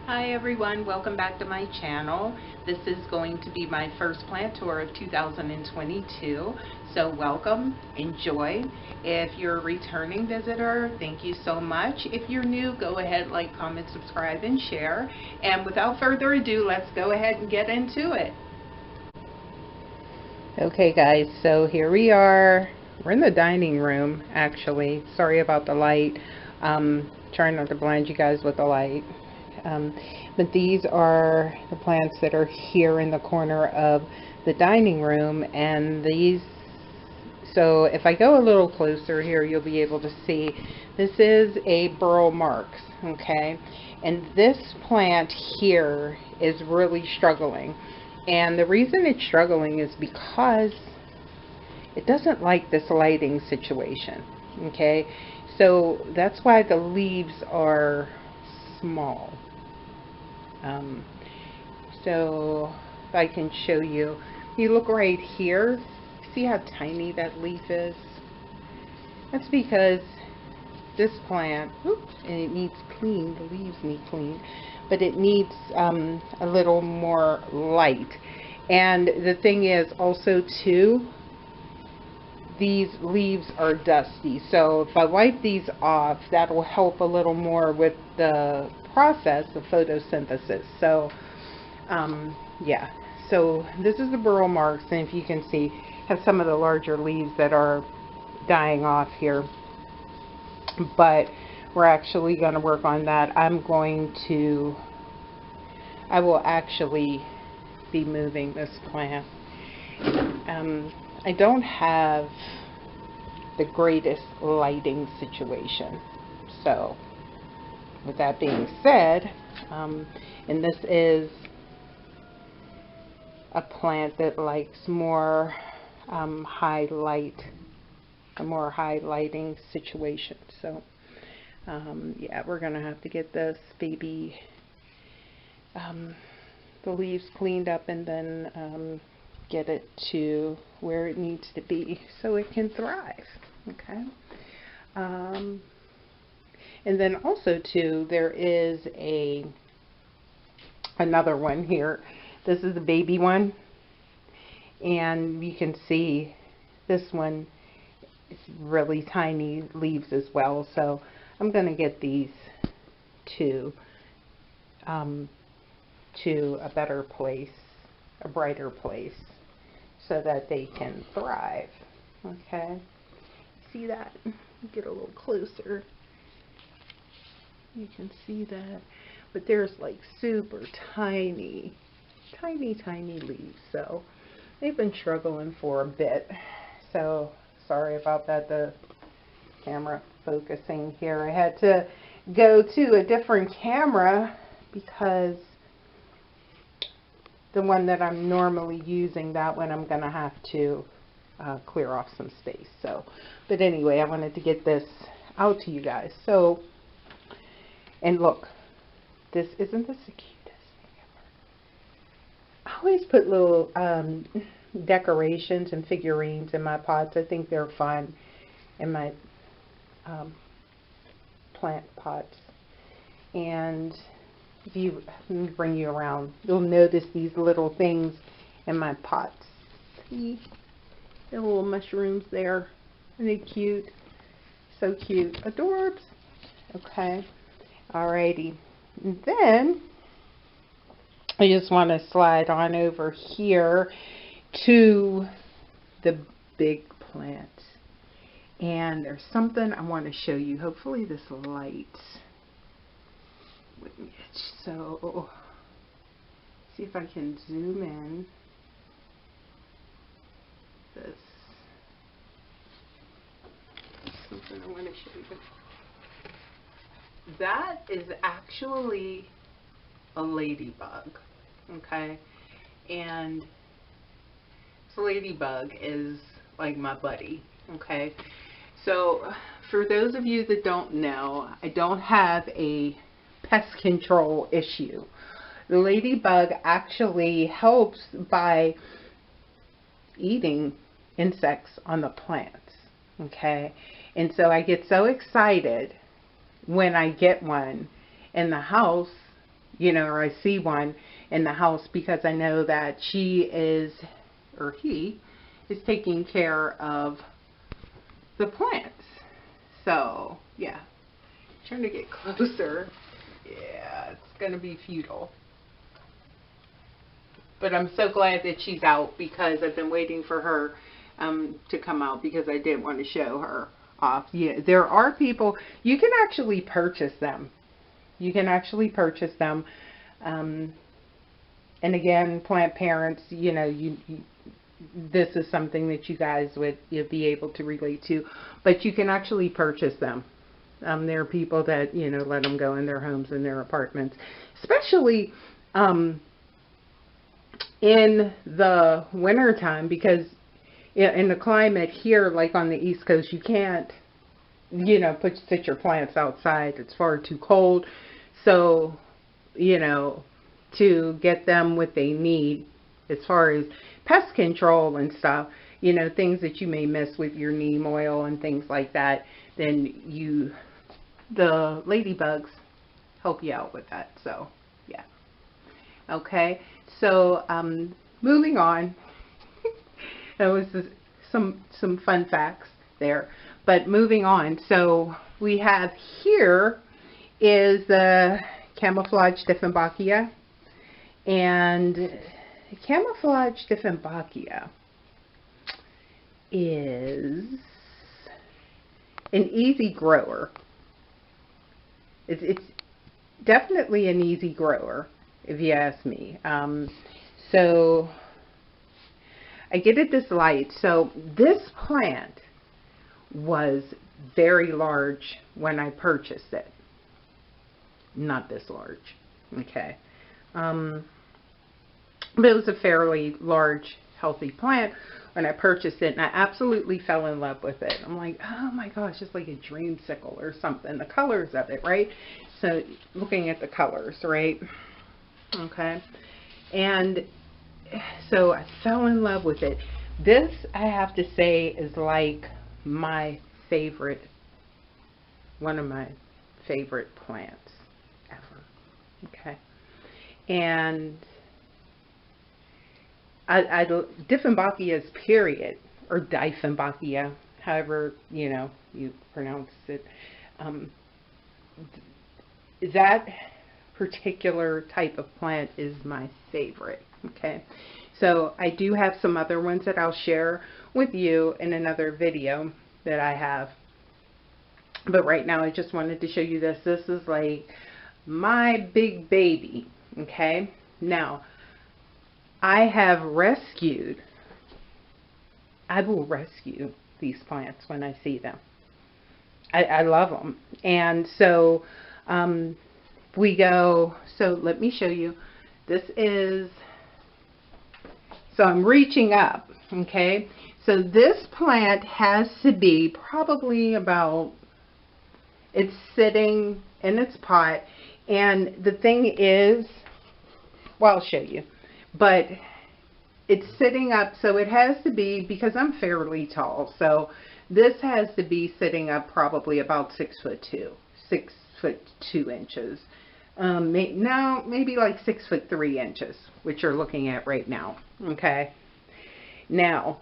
Hi everyone, welcome back to my channel. This is going to be my first plant tour of 2022, so welcome, enjoy. If you're a returning visitor, thank you so much. If you're new, go ahead, like, comment, subscribe, and share. And without further ado, let's go ahead and get into it. Okay guys, so here we are. We're in the dining room, actually. Sorry about the light. Trying not to blind you guys with the light. But these are the plants that are here in the corner of the dining room, and these, so if I go a little closer here, you'll be able to see this is a burl marks, okay, and this plant here is really struggling, and the reason it's struggling is because it doesn't like this lighting situation, okay, so that's why the leaves are small. So if I can show you, you look right here, see how tiny that leaf is? That's because this plant, oops, and it needs clean, the leaves need clean, but it needs a little more light. And the thing is also too, these leaves are dusty, so if I wipe these off, that will help a little more with the process of photosynthesis. So yeah, so this is the burl marks, and if you can see, have some of the larger leaves that are dying off here, but we're actually going to work on that. I will actually be moving this plant. I don't have the greatest lighting situation, so with that being said, and this is a plant that likes more high light, a more high lighting situation. So yeah, we're gonna have to get this baby, the leaves cleaned up, and then get it to where it needs to be so it can thrive. Okay. And then also too, there is another one here. This is the baby one, and you can see this one is really tiny leaves as well. So I'm going to get these to a better place, a brighter place, so that they can thrive. Okay, see that? Get a little closer. You can see that, but there's like super tiny leaves, so they've been struggling for a bit. So sorry about that, the camera focusing here. I had to go to a different camera because the one that I'm normally using, that one I'm gonna have to clear off some space. So, but anyway, I wanted to get this out to you guys. So, and look, isn't this the cutest thing ever? I always put little decorations and figurines in my pots. I think they're fun in my plant pots. And if you, let me bring you around, you'll notice these little things in my pots. See the little mushrooms there? Aren't they cute? So cute. Adorbs. Okay. Alrighty. And then I just want to slide on over here to the big plant. And there's something I want to show you. Hopefully this light. So, see if I can zoom in. This. Something I want to show you. That is actually a ladybug, okay? And this ladybug is like my buddy, okay? So for those of you that don't know, I don't have a pest control issue. The ladybug actually helps by eating insects on the plants, okay? And so I get so excited when I get one in the house you know, or I see one in the house, because I know that she is, or he is taking care of the plants. So yeah, trying to get closer. Yeah, it's gonna be futile. But I'm so glad that she's out, because I've been waiting for her to come out, because I did want to show her off. Yeah, there are people, you can actually purchase them. You can actually purchase them. And again, plant parents, you know, this is something that you guys would be able to relate to. But you can actually purchase them. There are people that, you know, let them go in their homes and their apartments, especially in the winter time, because in the climate here, like on the East Coast, you can't, you know, sit your plants outside. It's far too cold. So, you know, to get them what they need as far as pest control and stuff, you know, things that you may miss with your neem oil and things like that, then the ladybugs help you out with that. So, yeah. Okay. So, moving on. That was some fun facts there. But moving on. So, we have here is the Camouflage Diffembakia. And Camouflage Diffembakia is an easy grower. It's definitely an easy grower, if you ask me. So I get it this light. So this plant was very large when I purchased it. Not this large. Okay. But it was a fairly large, healthy plant when I purchased it, and I absolutely fell in love with it. I'm like, oh my gosh, it's like a dreamsicle or something. The colors of it, right? So looking at the colors, right? Okay. And so I fell in love with it. This, I have to say, is like my favorite, one of my favorite plants ever. Okay. And Diffembakia is period, or Diffembakia, however, you know, you pronounce it. That particular type of plant is my favorite. Okay. So I do have some other ones that I'll share with you in another video that I have. But right now I just wanted to show you this. This is like my big baby. Okay. Now, I will rescue these plants when I see them. I love them. And so we go, so let me show you. This is, so I'm reaching up, okay? So this plant has to be probably about, it's sitting in its pot. And the thing is, well, I'll show you. But it's sitting up, so it has to be, because I'm fairly tall, so this has to be sitting up probably about 6'2", 6'2" inches. No, maybe like 6'3" inches, which you're looking at right now. Okay. Now,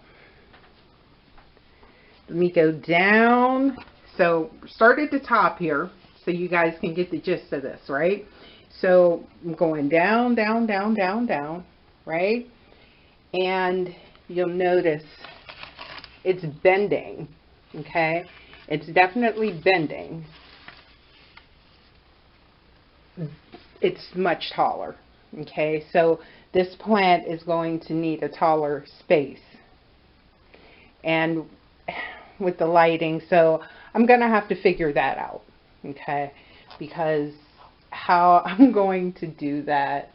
let me go down. So start at the top here, so you guys can get the gist of this, right? So I'm going down, down, down, down, down, right? And you'll notice it's bending, okay? It's definitely bending. It's much taller, okay? So this plant is going to need a taller space. And with the lighting, so I'm going to have to figure that out, okay? Because how I'm going to do that,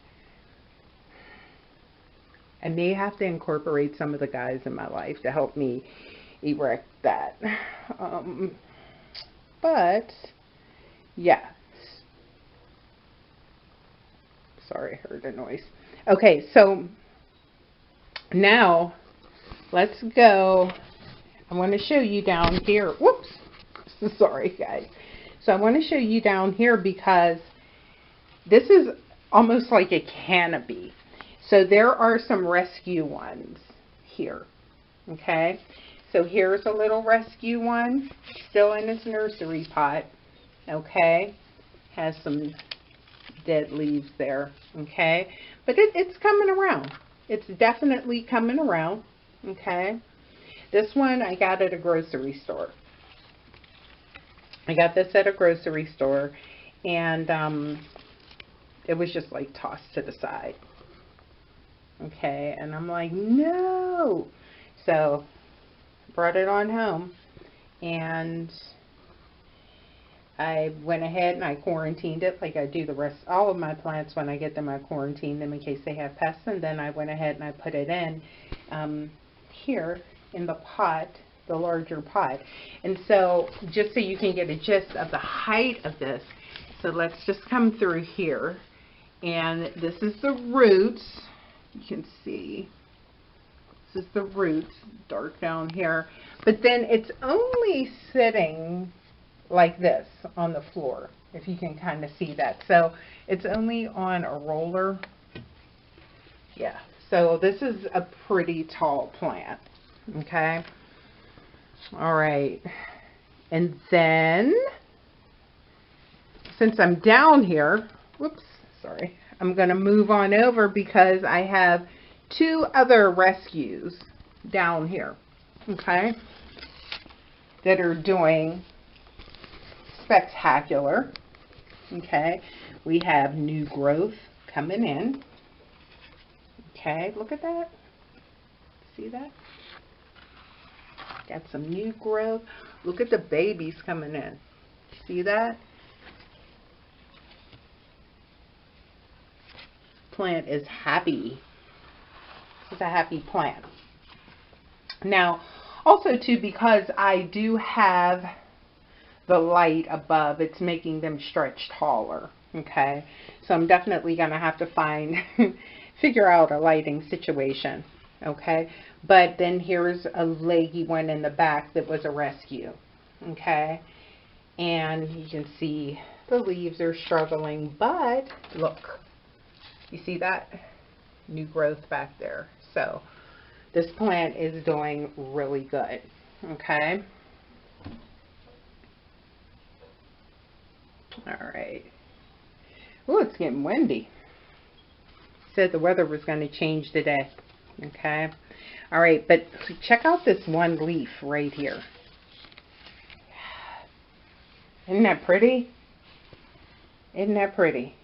I may have to incorporate some of the guys in my life to help me erect that. But yeah, sorry, I heard a noise. Okay, so now let's go. I want to show you down here. Whoops, sorry guys. So I want to show you down here, because this is almost like a canopy. So there are some rescue ones here. Okay, so here's a little rescue one, still in its nursery pot. Okay, has some dead leaves there. Okay, but it's coming around. It's definitely coming around. Okay, this one I got at a grocery store. I got this at a grocery store, and it was just like tossed to the side. Okay, and I'm like, no. So brought it on home, and I went ahead and I quarantined it like I do the rest, all of my plants. When I get them, I quarantine them in case they have pests, and then I went ahead and I put it in here in the pot, the larger pot. And so just so you can get a gist of the height of this, so let's just come through here, and this is the roots. You can see this is the roots, dark down here, but then it's only sitting like this on the floor, if you can kind of see that. So it's only on a roller. Yeah, so this is a pretty tall plant. Okay, all right, and then since I'm down here, whoops, sorry, I'm going to move on over because I have two other rescues down here, okay, that are doing spectacular. Okay, we have new growth coming in. Okay, look at that. See that? Got some new growth. Look at the babies coming in. See that? Plant is happy. It's a happy plant. Now, also too, because I do have the light above, it's making them stretch taller. Okay, so I'm definitely gonna have to figure out a lighting situation. Okay, but then here's a leggy one in the back that was a rescue. Okay, and you can see the leaves are struggling, but look, you see that new growth back there. So this plant is doing really good. Okay, all right. Oh, it's getting windy. Said the weather was going to change today. Okay, all right, but check out this one leaf right here. Isn't that pretty? Isn't that pretty?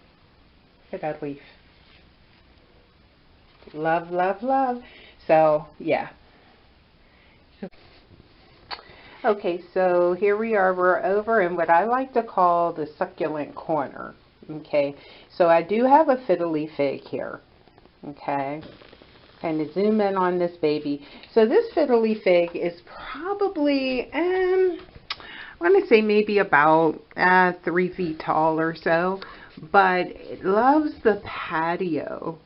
Look at that leaf. Love, love, love. So yeah. Okay, so here we are. We're over in what I like to call the Succulent Corner. Okay, so I do have a Fiddly Fig here. Okay, kind of zoom in on this baby. So this Fiddly Fig is probably, I want to say maybe about 3 feet tall or so, but it loves the patio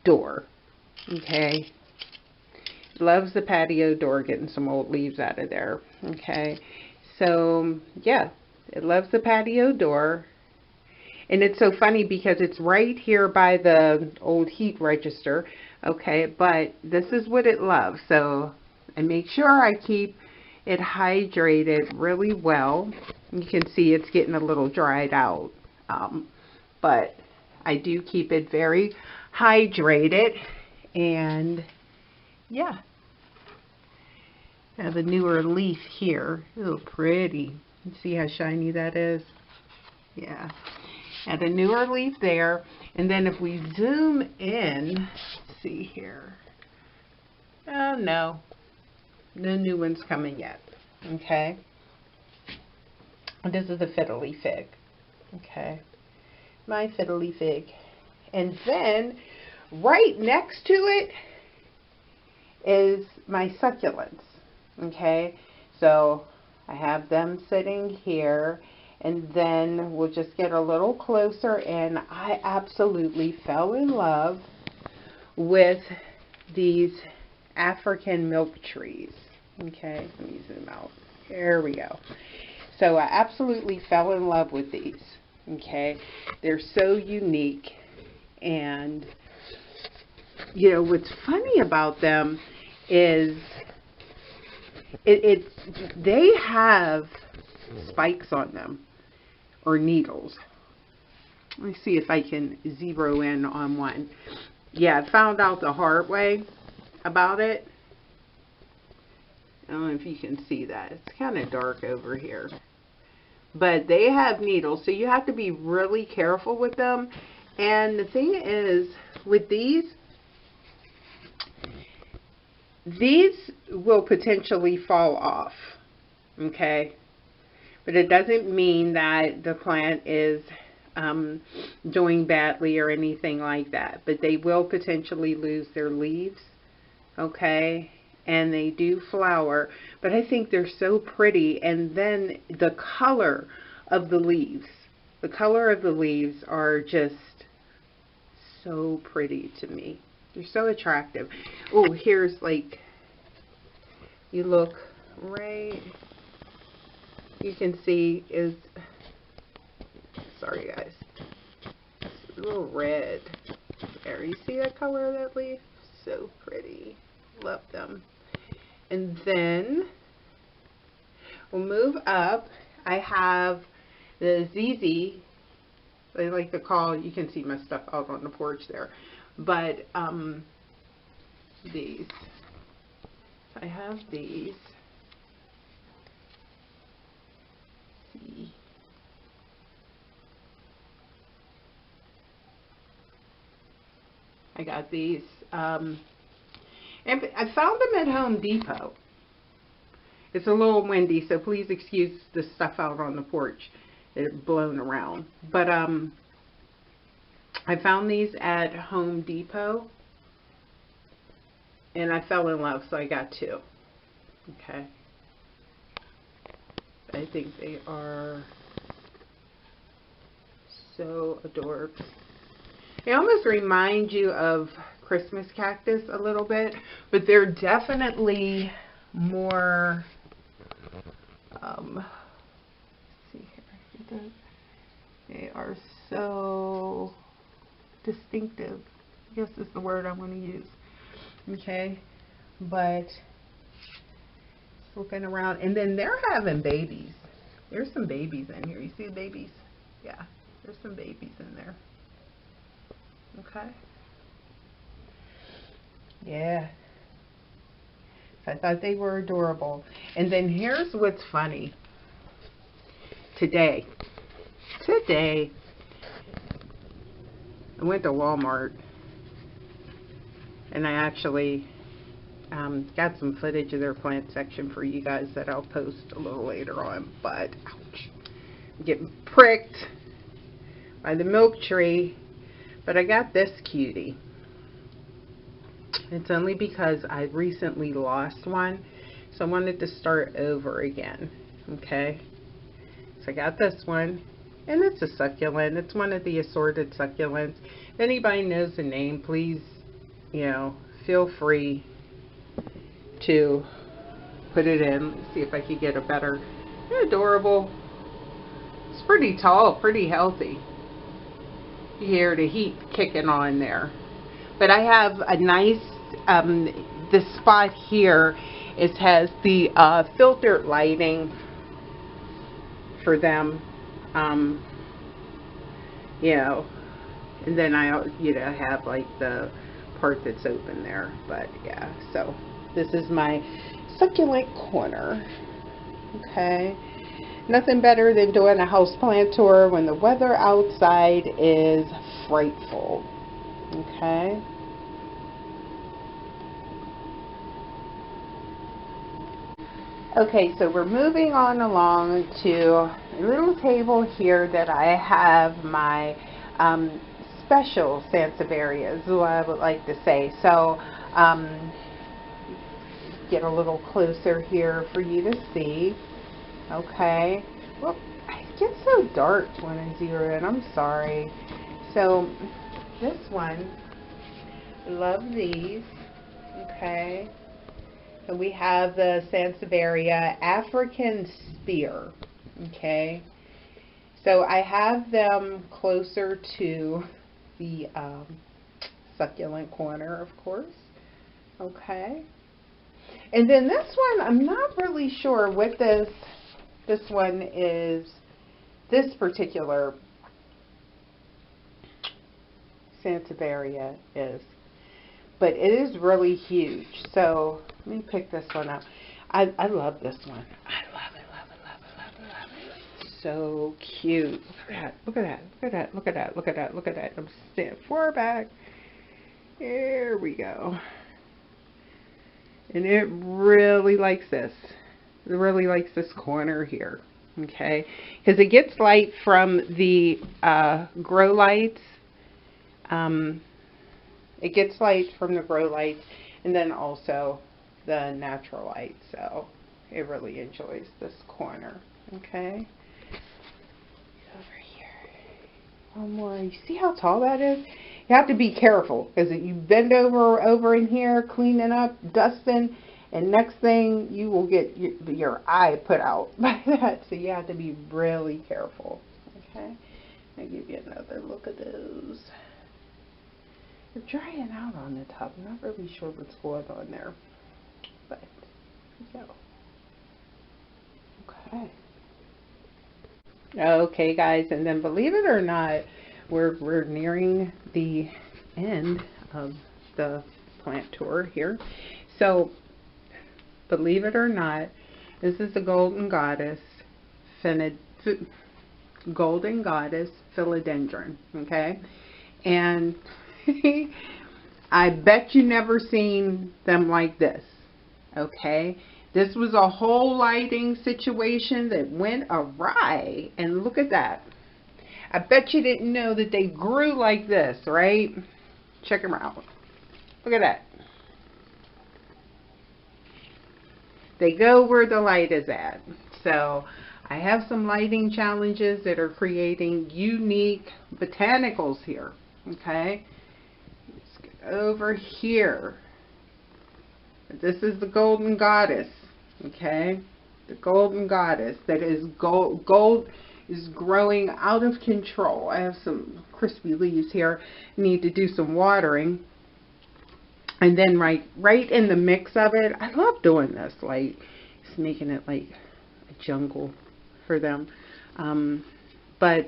door. Okay, loves the patio door, getting some old leaves out of there. Okay, so yeah, it loves the patio door. And it's so funny because it's right here by the old heat register. Okay, but this is what it loves. So I make sure I keep it hydrated really well. You can see it's getting a little dried out, but I do keep it very hydrated. And yeah, I have a newer leaf here. Oh, pretty. You see how shiny that is? Yeah. And a newer leaf there. And then if we zoom in, let's see here. Oh, no. No new ones coming yet. Okay. This is a Fiddly Fig. Okay. My Fiddly Fig. And then right next to it is my succulents. Okay. So I have them sitting here. And then we'll just get a little closer, and I absolutely fell in love with these African milk trees. Okay, let me zoom out. There we go. So I absolutely fell in love with these. Okay, they're so unique, and you know what's funny about them is they have spikes on them, or needles. Let me see if I can zero in on one. Yeah, I found out the hard way about it. I don't know if you can see that. It's kind of dark over here. But they have needles, so you have to be really careful with them. And the thing is, with these will potentially fall off. Okay? But it doesn't mean that the plant is doing badly or anything like that. But they will potentially lose their leaves. Okay? And they do flower, but I think they're so pretty. And then the color of the leaves are just so pretty to me. They're so attractive. Oh, here's like, you look right, you can see is, sorry guys, it's a little red there. You see that color of that leaf? So pretty. Love them. And then we'll move up. I have the ZZ, they like to call, you can see my stuff out on the porch there, but these. I have these. See. I got these. And I found them at Home Depot. It's a little windy, so please excuse the stuff out on the porch. It's blown around. But I found these at Home Depot, and I fell in love, so I got two. Okay. I think they are so adorable. They almost remind you of Christmas cactus a little bit, but they're definitely more let's see here. They are so distinctive, I guess is the word I want to use. Okay, but looking around, and then they're having babies. There's some babies in here. You see the babies? Yeah, there's some babies in there. Okay. Yeah. So I thought they were adorable. And then here's what's funny. Today, I went to Walmart, and I actually got some footage of their plant section for you guys that I'll post a little later on. But ouch, I'm getting pricked by the milk tree. But I got this cutie. It's only because I recently lost one, so I wanted to start over again. Okay, so I got this one, and it's a succulent. It's one of the assorted succulents. If anybody knows the name, please, you know, feel free to put it in. Let's see if I could get a better. They're adorable. It's pretty tall, pretty healthy. You hear the heat kicking on there. But I have a nice, this spot here, it has the filtered lighting for them, you know, and then I, you know, have like the part that's open there. But yeah, so this is my succulent corner. Okay. Nothing better than doing a houseplant tour when the weather outside is frightful. Okay. Okay, so we're moving on along to a little table here that I have my special Sansevierias, is what I would like to say. So, get a little closer here for you to see. Okay, well, it gets so dark when I zero in, I'm sorry. So this one, love these. Okay, so we have the Sansevieria African Spear. Okay, so I have them closer to the Succulent Corner, of course. Okay, and then this one, I'm not really sure what this one is, this particular Sansevieria is, but it is really huge. So let me pick this one up. I love this one. I love it, love it, love it, love it, love it. So cute. Look at that, look at that, look at that, look at that, look at that, look at that. I'm standing far back. There we go. And it really likes this. It really likes this corner here. Okay, because it gets light from the grow lights. It gets light from the grow lights, and then also the natural light. So it really enjoys this corner. Okay, over here. One more. You see how tall that is? You have to be careful because if you bend over in here, cleaning up, dusting, and next thing you will get your eye put out by that. So you have to be really careful. Okay, I'll give you another look at those. They're drying out on the top. I'm not really sure what's going on there, but yeah. Okay. Okay, guys, and then believe it or not, we're nearing the end of the plant tour here. So, believe it or not, this is the Golden Goddess Philodendron. Okay, and I bet you never seen them like this. Okay, this was a whole lighting situation that went awry, and look at that. I bet you didn't know that they grew like this, right? Check them out. Look at that. They go where the light is at. So I have some lighting challenges that are creating unique botanicals here. Okay, let's get over here. This is the Golden Goddess. Okay, the Golden Goddess that is gold is growing out of control. I have some crispy leaves here. Need to do some watering. And then right in the mix of it, I love doing this, like it's making it like a jungle for them. But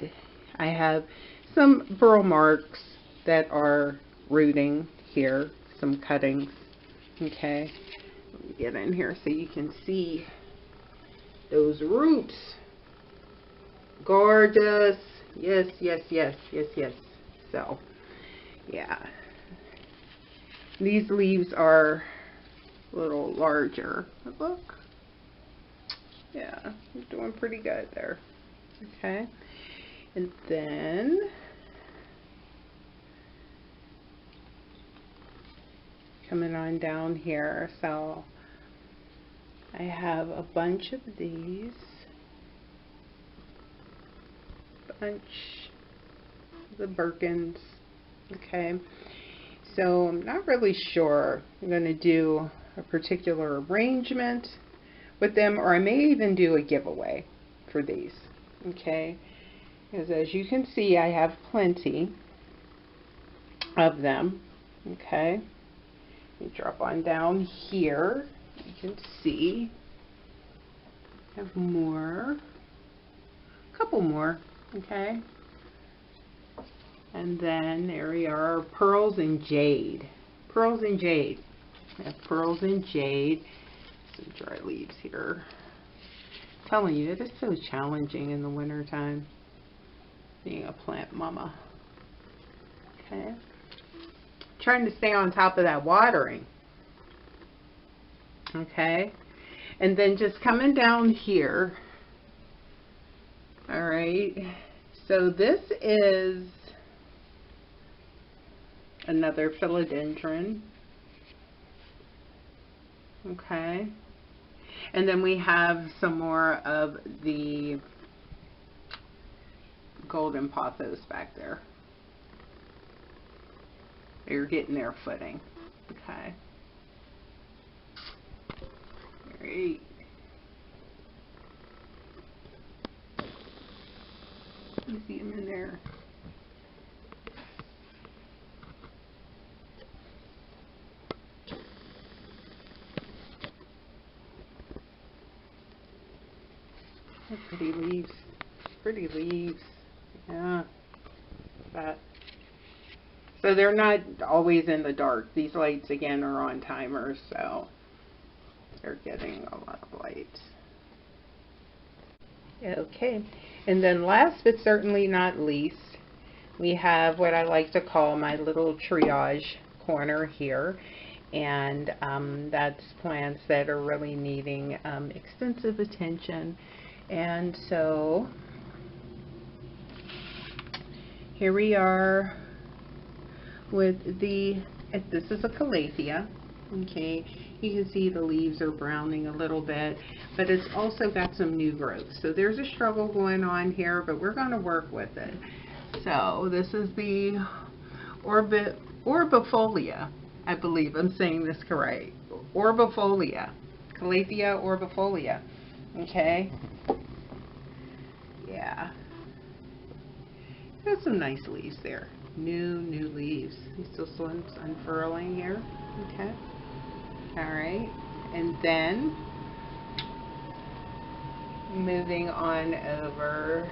I have some burl marks that are rooting here, some cuttings. Okay, let me get in here so you can see those roots. Gorgeous. Yes, yes, yes, yes, yes. So, yeah. These leaves are a little larger. Look. Yeah, I'm doing pretty good there. Okay. And then coming on down here. So I have a bunch of these. The Birkins. Okay, so I'm not really sure I'm going to do a particular arrangement with them, or I may even do a giveaway for these. Okay, because as you can see, I have plenty of them. Okay, you drop on down here, you can see I have more, a couple more. Okay, and then there we are, pearls and jade. Pearls and jade. I have pearls and jade. Some dry leaves here. I'm telling you, it is so challenging in the winter time being a plant mama. Okay, trying to stay on top of that watering. Okay, and then just coming down here. All right, so this is another philodendron. Okay, and then we have some more of the golden pothos back there. They're getting their footing. Okay, all right. Pretty leaves. Pretty leaves. Yeah. But, so they're not always in the dark. These lights again are on timers, so they're getting a lot of light. Okay, and then last but certainly not least, we have what I like to call my little triage corner here, and that's plants that are really needing extensive attention. And so here we are with this is a Calathea. Okay, you can see the leaves are browning a little bit, but it's also got some new growth. So there's a struggle going on here, but we're going to work with it. So this is the Orbifolia. I believe I'm saying this correct. Orbifolia. Calathea orbifolia. Okay. Yeah. There's some nice leaves there. New leaves. These still unfurling here. Okay. Alright. And then moving on over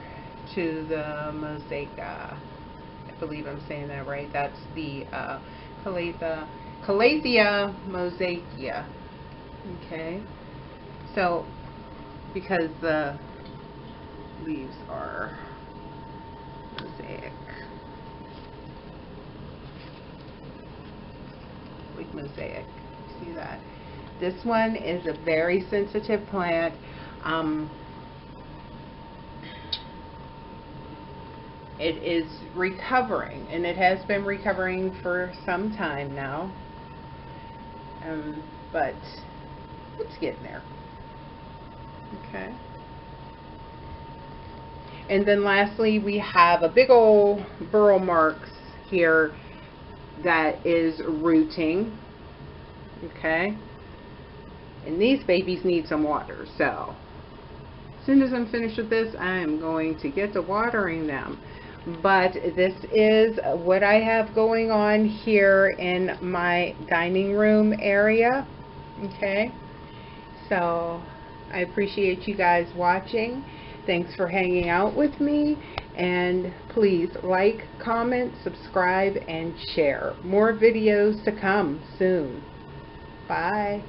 to the Mosaica. I believe I'm saying that right. That's the Calathea Mosaicia. Okay. So because the leaves are mosaic. Like mosaic. See that? This one is a very sensitive plant. It is recovering, and it has been recovering for some time now. But it's getting there. Okay. And then lastly, we have a big old burl marks here that is rooting. Okay. And these babies need some water. So as soon as I'm finished with this, I'm going to get to watering them. But this is what I have going on here in my dining room area. Okay. So I appreciate you guys watching. Thanks for hanging out with me, and please like, comment, subscribe, and share. More videos to come soon. Bye.